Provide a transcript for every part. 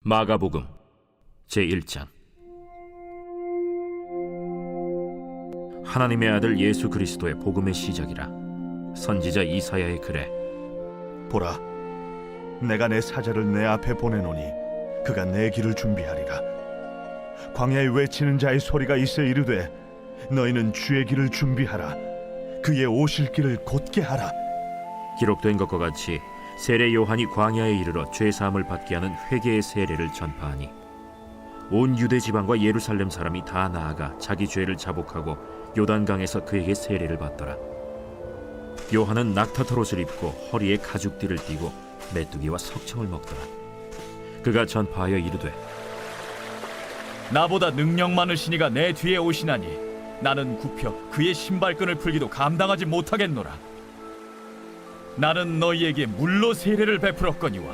마가복음 제1장. 하나님의 아들 예수 그리스도의 복음의 시작이라. 선지자 이사야의 글에 보라, 내가 내 사자를 내 앞에 보내노니 그가 내 길을 준비하리라. 광야에 외치는 자의 소리가 있어 이르되 너희는 주의 길을 준비하라. 그의 오실 길을 곧게 하라. 기록된 것과 같이 세례 요한이 광야에 이르러 죄 사함을 받게 하는 회개의 세례를 전파하니 온 유대 지방과 예루살렘 사람이 다 나아가 자기 죄를 자복하고 요단강에서 그에게 세례를 받더라. 요한은 낙타털 옷을 입고 허리에 가죽띠를 띠고 메뚜기와 석청을 먹더라. 그가 전파하여 이르되 나보다 능력 많으신 이가 내 뒤에 오시나니 나는 굽혀 그의 신발끈을 풀기도 감당하지 못하겠노라. 나는 너희에게 물로 세례를 베풀었거니와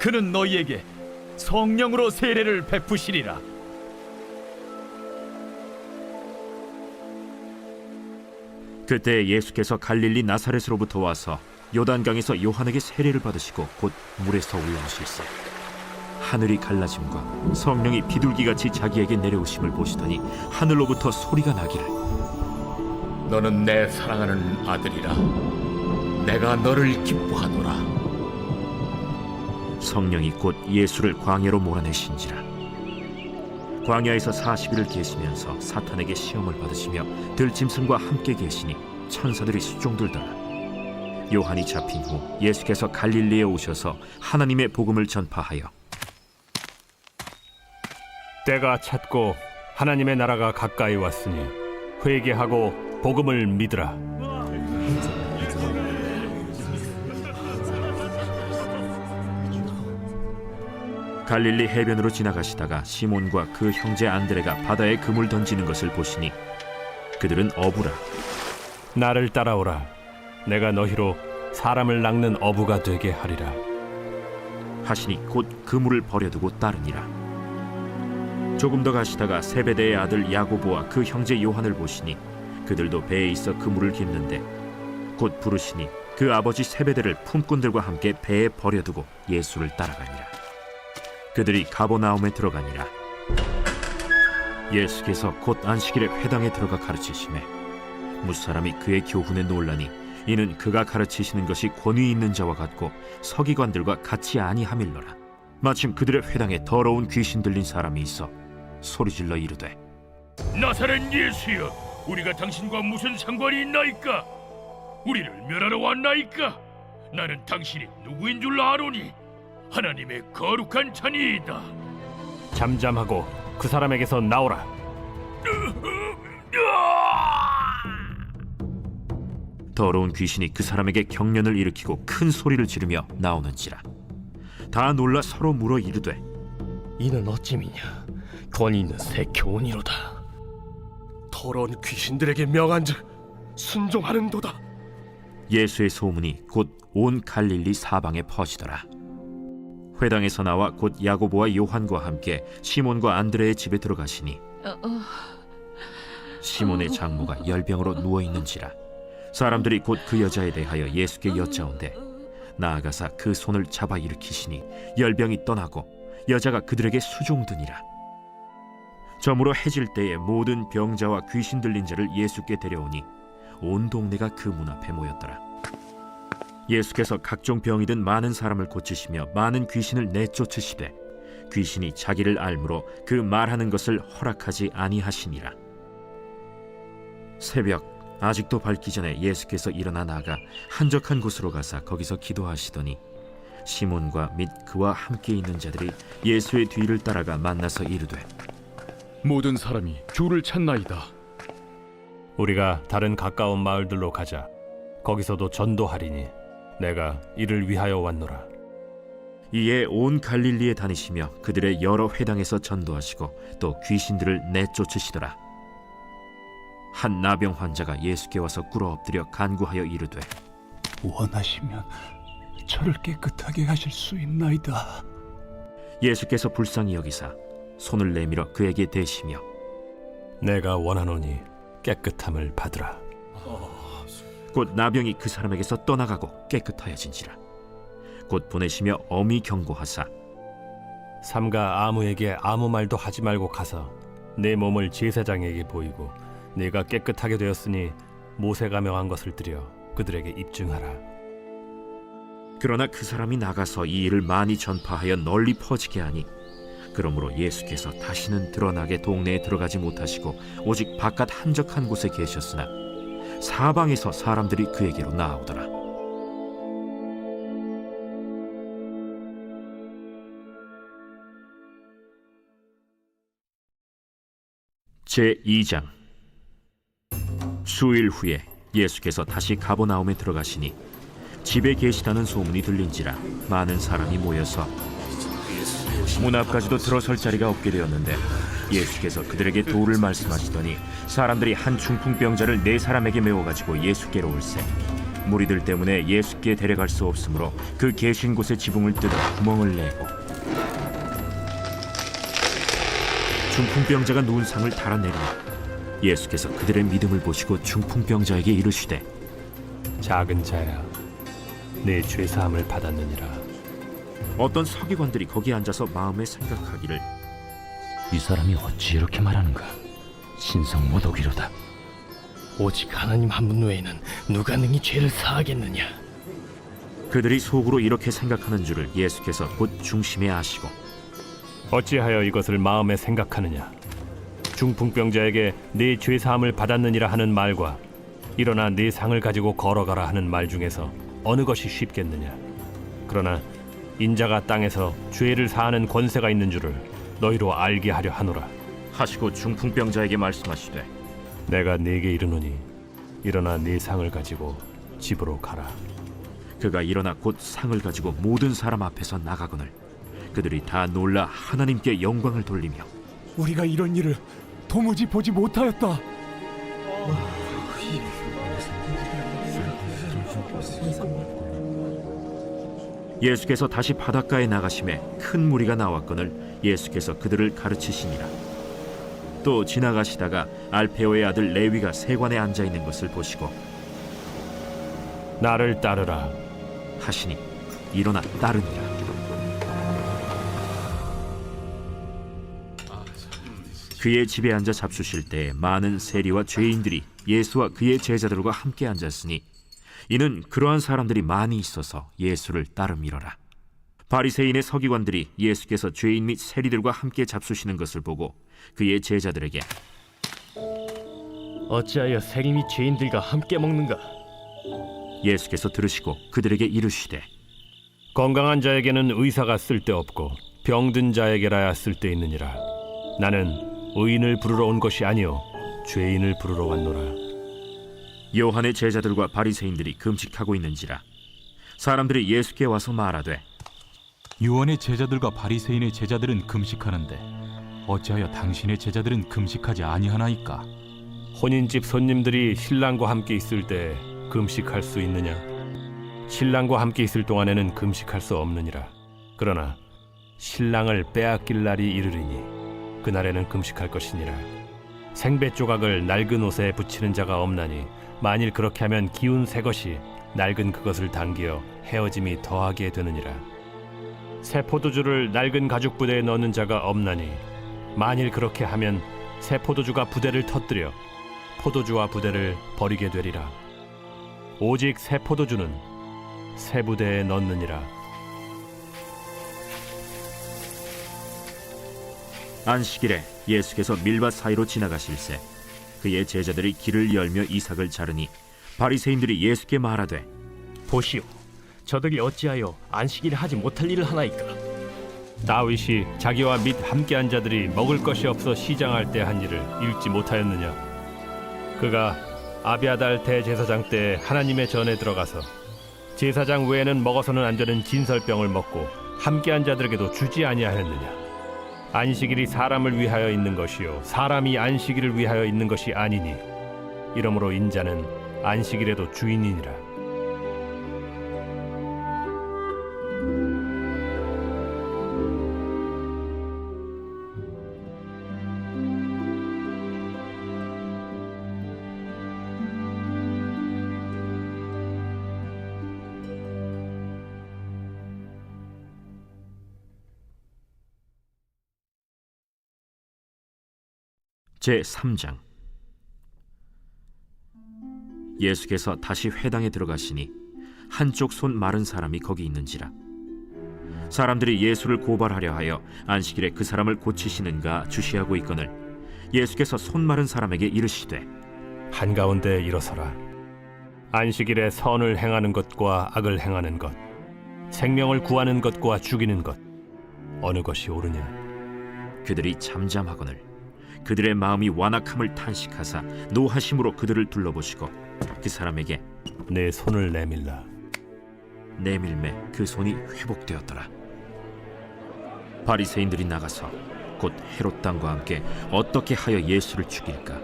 그는 너희에게 성령으로 세례를 베푸시리라. 그때 예수께서 갈릴리 나사렛으로부터 와서 요단강에서 요한에게 세례를 받으시고 곧 물에서 올라오실세. 하늘이 갈라짐과 성령이 비둘기같이 자기에게 내려오심을 보시더니 하늘로부터 소리가 나기를 너는 내 사랑하는 아들이라. 내가 너를 기뻐하노라. 성령이 곧 예수를 광야로 몰아내신지라. 광야에서 40일을 계시면서 사탄에게 시험을 받으시며 들짐승과 함께 계시니 천사들이 수종들더라. 요한이 잡힌 후 예수께서 갈릴리에 오셔서 하나님의 복음을 전파하여 때가 찼고 하나님의 나라가 가까이 왔으니 회개하고 복음을 믿으라. 갈릴리 해변으로 지나가시다가 시몬과 그 형제 안드레가 바다에 그물 던지는 것을 보시니 그들은 어부라. 나를 따라오라. 내가 너희로 사람을 낚는 어부가 되게 하리라. 하시니 곧 그물을 버려두고 따르니라. 조금 더 가시다가 세베대의 아들 야고보와 그 형제 요한을 보시니 그들도 배에 있어 그물을 깁는데 곧 부르시니 그 아버지 세베대를 품꾼들과 함께 배에 버려두고 예수를 따라가니라. 그들이 가버나움에 들어가니라. 예수께서 곧 안식일에 회당에 들어가 가르치시매 무사람이 그의 교훈에 놀라니 이는 그가 가르치시는 것이 권위 있는 자와 같고 서기관들과 같이 아니함일러라. 마침 그들의 회당에 더러운 귀신 들린 사람이 있어 소리질러 이르되 나사렛 예수여, 우리가 당신과 무슨 상관이 있나이까? 우리를 멸하러 왔나이까? 나는 당신이 누구인 줄 아노니 하나님의 거룩한 자니이다. 잠잠하고 그 사람에게서 나오라. 더러운 귀신이 그 사람에게 경련을 일으키고 큰 소리를 지르며 나오는지라. 다 놀라 서로 물어 이르되 이는 어찌미냐? 권위 있는 새 교훈이로다. 더러운 귀신들에게 명한즉 순종하는도다. 예수의 소문이 곧 온 갈릴리 사방에 퍼지더라. 회당에서 나와 곧 야고보와 요한과 함께 시몬과 안드레의 집에 들어가시니 시몬의 장모가 열병으로 누워있는지라. 사람들이 곧 그 여자에 대하여 예수께 여짜온대 나아가사 그 손을 잡아 일으키시니 열병이 떠나고 여자가 그들에게 수종드니라. 저물어 해질 때에 모든 병자와 귀신 들린 자를 예수께 데려오니 온 동네가 그 문 앞에 모였더라. 예수께서 각종 병이 든 많은 사람을 고치시며 많은 귀신을 내쫓으시되 귀신이 자기를 알므로 그 말하는 것을 허락하지 아니하시니라. 새벽 아직도 밝기 전에 예수께서 일어나 나가 한적한 곳으로 가사 거기서 기도하시더니 시몬과 및 그와 함께 있는 자들이 예수의 뒤를 따라가 만나서 이르되 모든 사람이 주를 찾나이다. 우리가 다른 가까운 마을들로 가자. 거기서도 전도하리니 내가 이를 위하여 왔노라. 이에 온 갈릴리에 다니시며 그들의 여러 회당에서 전도하시고 또 귀신들을 내쫓으시더라. 한 나병 환자가 예수께 와서 꿇어 엎드려 간구하여 이르되 원하시면 저를 깨끗하게 하실 수 있나이다. 예수께서 불쌍히 여기사 손을 내밀어 그에게 대시며 내가 원하노니 깨끗함을 받으라. 곧 나병이 그 사람에게서 떠나가고 깨끗하여진지라. 곧 보내시며 엄히 경고하사 삼가 아무에게 아무 말도 하지 말고 가서 내 몸을 제사장에게 보이고 내가 깨끗하게 되었으니 모세가 명한 것을 드려 그들에게 입증하라. 그러나 그 사람이 나가서 이 일을 많이 전파하여 널리 퍼지게 하니 그러므로 예수께서 다시는 드러나게 동네에 들어가지 못하시고 오직 바깥 한적한 곳에 계셨으나 사방에서 사람들이 그에게로 나아오더라. 제2장. 수일 후에 예수께서 다시 가버나움에 들어가시니 집에 계시다는 소문이 들린지라 많은 사람이 모여서 문 앞까지도 들어설 자리가 없게 되었는데 예수께서 그들에게 도를 말씀하시더니 사람들이 한 중풍병자를 4사람에게 메워가지고 예수께로 올세 무리들 때문에 예수께 데려갈 수 없으므로 그 계신 곳의 지붕을 뜯어 구멍을 내고 중풍병자가 누운 상을 달아내리니 예수께서 그들의 믿음을 보시고 중풍병자에게 이르시되 작은 자야, 내 죄사함을 받았느니라. 어떤 서기관들이 거기 앉아서 마음에 생각하기를 이 사람이 어찌 이렇게 말하는가? 신성 모독이로다. 오직 하나님 한 분 외에는 누가 능히 죄를 사하겠느냐? 그들이 속으로 이렇게 생각하는 줄을 예수께서 곧 중심에 아시고 어찌하여 이것을 마음에 생각하느냐? 중풍병자에게 내 죄사함을 받았느니라 하는 말과 일어나 네 상을 가지고 걸어가라 하는 말 중에서 어느 것이 쉽겠느냐? 그러나 인자가 땅에서 죄를 사하는 권세가 있는 줄을 너희로 알게 하려 하노라. 하시고 중풍병자에게 말씀하시되 내가 네게 이르노니 일어나 네 상을 가지고 집으로 가라. 그가 일어나 곧 상을 가지고 모든 사람 앞에서 나가거늘 그들이 다 놀라 하나님께 영광을 돌리며 우리가 이런 일을 도무지 보지 못하였다. 예수께서 다시 바닷가에 나가심에 큰 무리가 나왔거늘 예수께서 그들을 가르치시니라. 또 지나가시다가 알페오의 아들 레위가 세관에 앉아 있는 것을 보시고 나를 따르라 하시니 일어나 따르니라. 그의 집에 앉아 잡수실 때에 많은 세리와 죄인들이 예수와 그의 제자들과 함께 앉았으니 이는 그러한 사람들이 많이 있어서 예수를 따름이러라. 바리새인의 서기관들이 예수께서 죄인 및 세리들과 함께 잡수시는 것을 보고 그의 제자들에게 어찌하여 세리 및 죄인들과 함께 먹는가? 예수께서 들으시고 그들에게 이르시되 건강한 자에게는 의사가 쓸데없고 병든 자에게라야 쓸데있느니라. 나는 의인을 부르러 온 것이 아니요 죄인을 부르러 왔노라. 요한의 제자들과 바리새인들이 금식하고 있는지라 사람들이 예수께 와서 말하되 요한의 제자들과 바리새인의 제자들은 금식하는데 어찌하여 당신의 제자들은 금식하지 아니하나이까? 혼인집 손님들이 신랑과 함께 있을 때 금식할 수 있느냐? 신랑과 함께 있을 동안에는 금식할 수 없느니라. 그러나 신랑을 빼앗길 날이 이르리니 그날에는 금식할 것이니라. 생배 조각을 낡은 옷에 붙이는 자가 없나니 만일 그렇게 하면 기운 새 것이 낡은 그것을 당기어 헤어짐이 더하게 되느니라. 새 포도주를 낡은 가죽 부대에 넣는 자가 없나니 만일 그렇게 하면 새 포도주가 부대를 터뜨려 포도주와 부대를 버리게 되리라. 오직 새 포도주는 새 부대에 넣느니라. 안식일에 예수께서 밀밭 사이로 지나가실새 그의 제자들이 길을 열며 이삭을 자르니 바리새인들이 예수께 말하되 보시오, 저들이 어찌하여 안식일에 하지 못할 일을 하나이까? 다윗이 자기와 및 함께한 자들이 먹을 것이 없어 시장할 때 한 일을 읽지 못하였느냐? 그가 아비아달 대제사장 때 하나님의 전에 들어가서 제사장 외에는 먹어서는 안 되는 진설병을 먹고 함께한 자들에게도 주지 아니하였느냐? 안식일이 사람을 위하여 있는 것이요 사람이 안식일을 위하여 있는 것이 아니니 이러므로 인자는 안식일에도 주인이니라. 제3장. 예수께서 다시 회당에 들어가시니 한쪽 손 마른 사람이 거기 있는지라. 사람들이 예수를 고발하려 하여 안식일에 그 사람을 고치시는가 주시하고 있거늘 예수께서 손 마른 사람에게 이르시되 한가운데 일어서라. 안식일에 선을 행하는 것과 악을 행하는 것, 생명을 구하는 것과 죽이는 것, 어느 것이 옳으냐? 그들이 잠잠하거늘 그들의 마음이 완악함을 탄식하사 노하심으로 그들을 둘러보시고 그 사람에게 내 손을 내밀라. 내밀매 그 손이 회복되었더라. 바리새인들이 나가서 곧 헤롯 당과 함께 어떻게 하여 예수를 죽일까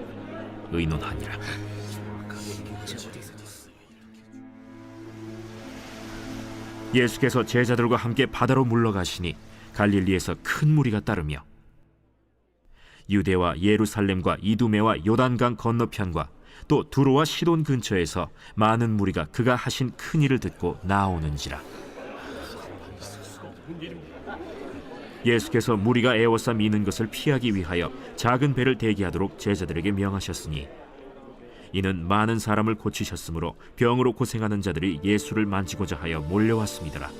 의논하니라. 예수께서 제자들과 함께 바다로 물러가시니 갈릴리에서 큰 무리가 따르며 유대와 예루살렘과 이두메와 요단강 건너편과 또 두로와 시돈 근처에서 많은 무리가 그가 하신 큰 일을 듣고 나오는지라. 예수께서 무리가 애워싸 미는 것을 피하기 위하여 작은 배를 대기하도록 제자들에게 명하셨으니 이는 많은 사람을 고치셨으므로 병으로 고생하는 자들이 예수를 만지고자 하여 몰려왔습니다.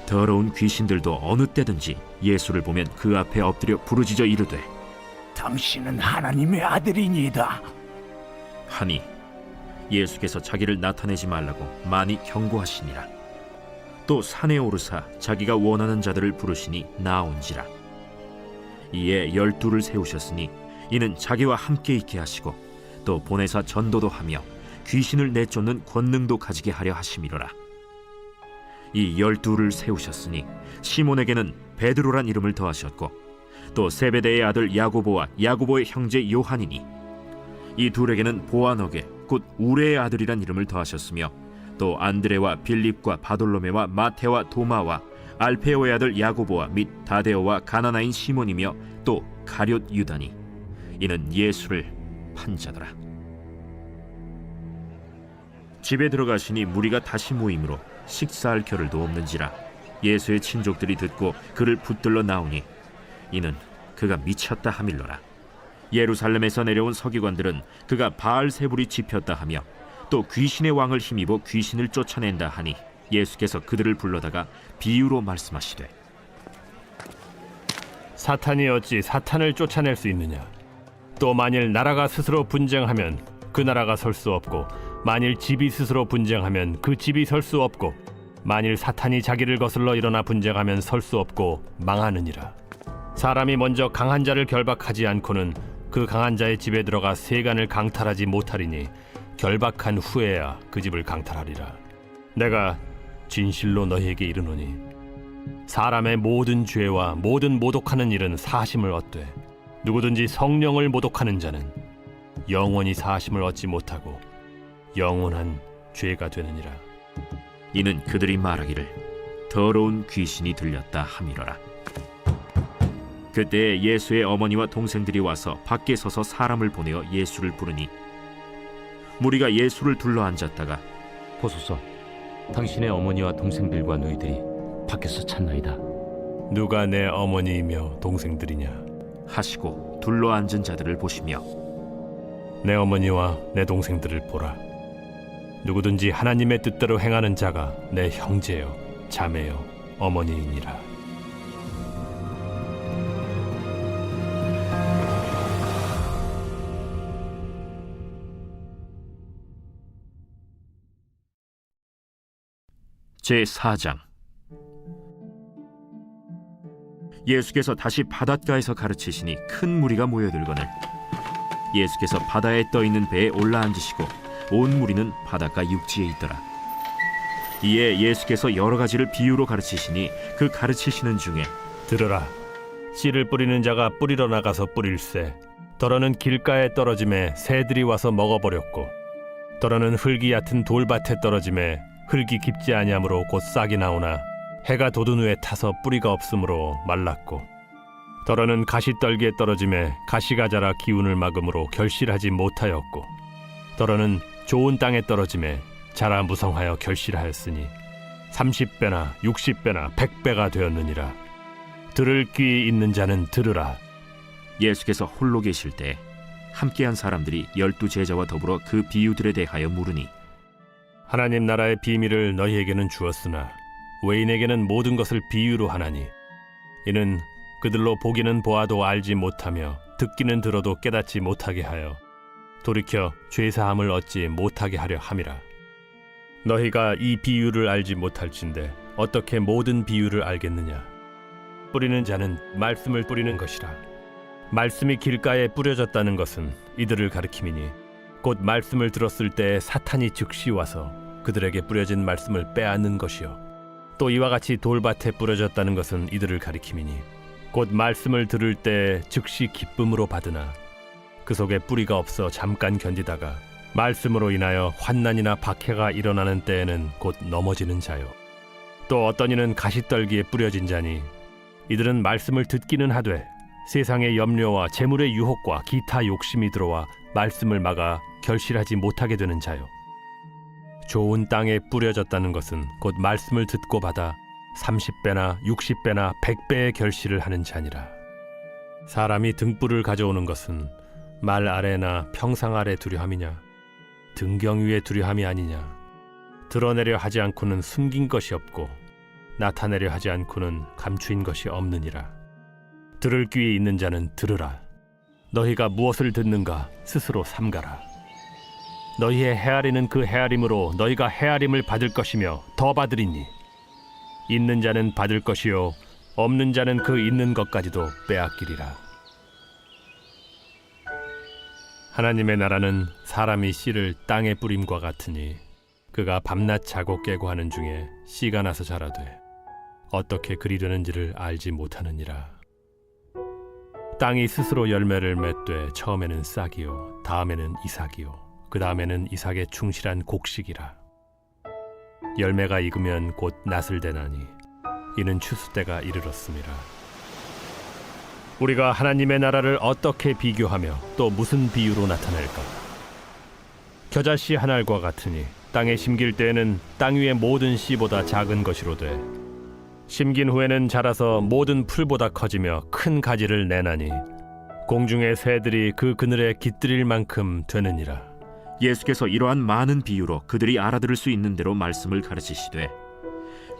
더러운 귀신들도 어느 때든지 예수를 보면 그 앞에 엎드려 부르짖어 이르되 당신은 하나님의 아들이니이다 하니 예수께서 자기를 나타내지 말라고 많이 경고하시니라. 또 산에 오르사 자기가 원하는 자들을 부르시니 나온지라. 이에 12를 세우셨으니 이는 자기와 함께 있게 하시고 또 보내사 전도도 하며 귀신을 내쫓는 권능도 가지게 하려 하심이로라. 이 12를 세우셨으니 시몬에게는 베드로란 이름을 더하셨고 또 세베대의 아들 야고보와 야고보의 형제 요한이니 이 둘에게는 보아너게 곧 우레의 아들이란 이름을 더하셨으며 또 안드레와 빌립과 바돌로메와 마테와 도마와 알페오의 아들 야고보와 및 다데오와 가나나인 시몬이며 또 가룟 유다니 이는 예수를 판 자더라. 집에 들어가시니 무리가 다시 모이므로 식사할 겨를도 없는지라. 예수의 친족들이 듣고 그를 붙들러 나오니 이는 그가 미쳤다 하밀러라. 예루살렘에서 내려온 서기관들은 그가 바알세불이 집혔다 하며 또 귀신의 왕을 힘입어 귀신을 쫓아낸다 하니 예수께서 그들을 불러다가 비유로 말씀하시되 사탄이 어찌 사탄을 쫓아낼 수 있느냐? 또 만일 나라가 스스로 분쟁하면 그 나라가 설 수 없고 만일 집이 스스로 분쟁하면 그 집이 설 수 없고 만일 사탄이 자기를 거슬러 일어나 분쟁하면 설 수 없고 망하느니라. 사람이 먼저 강한 자를 결박하지 않고는 그 강한 자의 집에 들어가 세간을 강탈하지 못하리니 결박한 후에야 그 집을 강탈하리라. 내가 진실로 너희에게 이르노니 사람의 모든 죄와 모든 모독하는 일은 사심을 얻되 누구든지 성령을 모독하는 자는 영원히 사심을 얻지 못하고 영원한 죄가 되느니라. 이는 그들이 말하기를 더러운 귀신이 들렸다 하미러라. 그때 예수의 어머니와 동생들이 와서 밖에 서서 사람을 보내어 예수를 부르니 무리가 예수를 둘러 앉았다가 보소서, 당신의 어머니와 동생들과 너희들이 밖에서 찾나이다. 누가 내 어머니이며 동생들이냐? 하시고 둘러 앉은 자들을 보시며 내 어머니와 내 동생들을 보라. 누구든지 하나님의 뜻대로 행하는 자가 내 형제요 자매요 어머니이니라. 제4장. 예수께서 다시 바닷가에서 가르치시니 큰 무리가 모여들거늘 예수께서 바다에 떠있는 배에 올라앉으시고 온 무리는 바닷가 육지에 있더라. 이에 예수께서 여러 가지를 비유로 가르치시니 그 가르치시는 중에 들으라. 씨를 뿌리는 자가 뿌리러 나가서 뿌릴새 더러는 길가에 떨어짐에 새들이 와서 먹어버렸고 더러는 흙이 얕은 돌밭에 떨어짐에 흙이 깊지 아니하므로 곧 싹이 나오나 해가 돋은 후에 타서 뿌리가 없으므로 말랐고 더러는 가시떨기에 떨어짐에 가시가 자라 기운을 막음으로 결실하지 못하였고 더러는 좋은 땅에 떨어짐에 자라 무성하여 결실하였으니 30배나 60배나 100배가 되었느니라. 들을 귀 있는 자는 들으라. 예수께서 홀로 계실 때 함께한 사람들이 12제자와 더불어 그 비유들에 대하여 물으니 하나님 나라의 비밀을 너희에게는 주었으나 외인에게는 모든 것을 비유로 하나니 이는 그들로 보기는 보아도 알지 못하며 듣기는 들어도 깨닫지 못하게 하여 돌이켜 죄사함을 얻지 못하게 하려 함이라. 너희가 이 비유를 알지 못할진대 어떻게 모든 비유를 알겠느냐? 뿌리는 자는 말씀을 뿌리는 것이라. 말씀이 길가에 뿌려졌다는 것은 이들을 가리킴이니 곧 말씀을 들었을 때 사탄이 즉시 와서 그들에게 뿌려진 말씀을 빼앗는 것이요 또 이와 같이 돌밭에 뿌려졌다는 것은 이들을 가리킴이니 곧 말씀을 들을 때 즉시 기쁨으로 받으나 그 속에 뿌리가 없어 잠깐 견디다가 말씀으로 인하여 환난이나 박해가 일어나는 때에는 곧 넘어지는 자요 또 어떤 이는 가시떨기에 뿌려진 자니 이들은 말씀을 듣기는 하되 세상의 염려와 재물의 유혹과 기타 욕심이 들어와 말씀을 막아 결실하지 못하게 되는 자요 좋은 땅에 뿌려졌다는 것은 곧 말씀을 듣고 받아 30배나 60배나 100배의 결실을 하는 자니라. 사람이 등불을 가져오는 것은 말 아래나 평상 아래 두려 함이냐 등경 위에 두려 함이 아니냐. 드러내려 하지 않고는 숨긴 것이 없고 나타내려 하지 않고는 감추인 것이 없느니라. 들을 귀에 있는 자는 들으라. 너희가 무엇을 듣는가 스스로 삼가라. 너희의 헤아리는 그 헤아림으로 너희가 헤아림을 받을 것이며 더 받으리니 있는 자는 받을 것이요 없는 자는 그 있는 것까지도 빼앗기리라. 하나님의 나라는 사람이 씨를 땅에 뿌림과 같으니 그가 밤낮 자고 깨고 하는 중에 씨가 나서 자라되 어떻게 그리 되는지를 알지 못하느니라. 땅이 스스로 열매를 맺되 처음에는 싹이요 다음에는 이삭이요 그 다음에는 이삭의 충실한 곡식이라. 열매가 익으면 곧 낫을 대나니 이는 추수 때가 이르렀음이라. 우리가 하나님의 나라를 어떻게 비교하며 또 무슨 비유로 나타낼까? 겨자씨 한 알과 같으니 땅에 심길 때에는 땅 위의 모든 씨보다 작은 것이로되 심긴 후에는 자라서 모든 풀보다 커지며 큰 가지를 내나니 공중의 새들이 그 그늘에 깃들일 만큼 되느니라. 예수께서 이러한 많은 비유로 그들이 알아들을 수 있는 대로 말씀을 가르치시되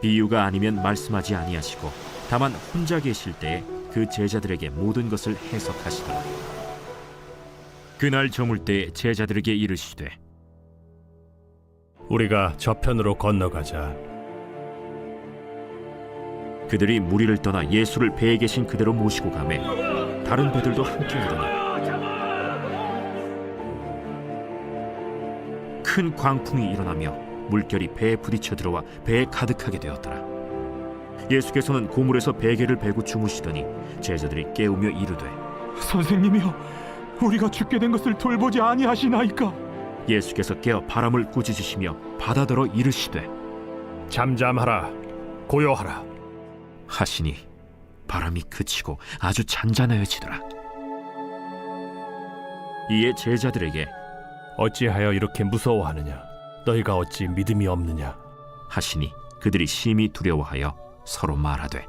비유가 아니면 말씀하지 아니하시고 다만 혼자 계실 때에 그 제자들에게 모든 것을 해석하시더라. 그날 저물 때 제자들에게 이르시되 우리가 저편으로 건너가자. 그들이 무리를 떠나 예수를 배에 계신 그대로 모시고 가매 다른 배들도 함께 하더니 큰 광풍이 일어나며 물결이 배에 부딪혀 들어와 배에 가득하게 되었더라. 예수께서는 고물에서 베개를 베고 주무시더니 제자들이 깨우며 이르되 선생님이여 우리가 죽게 된 것을 돌보지 아니하시나이까. 예수께서 깨어 바람을 꾸짖으시며 바다더러 이르시되 잠잠하라 고요하라 하시니 바람이 그치고 아주 잔잔해지더라. 이에 제자들에게 어찌하여 이렇게 무서워하느냐? 너희가 어찌 믿음이 없느냐? 하시니 그들이 심히 두려워하여 서로 말하되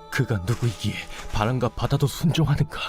그가 누구이기에 바람과 바다도 순종하는가?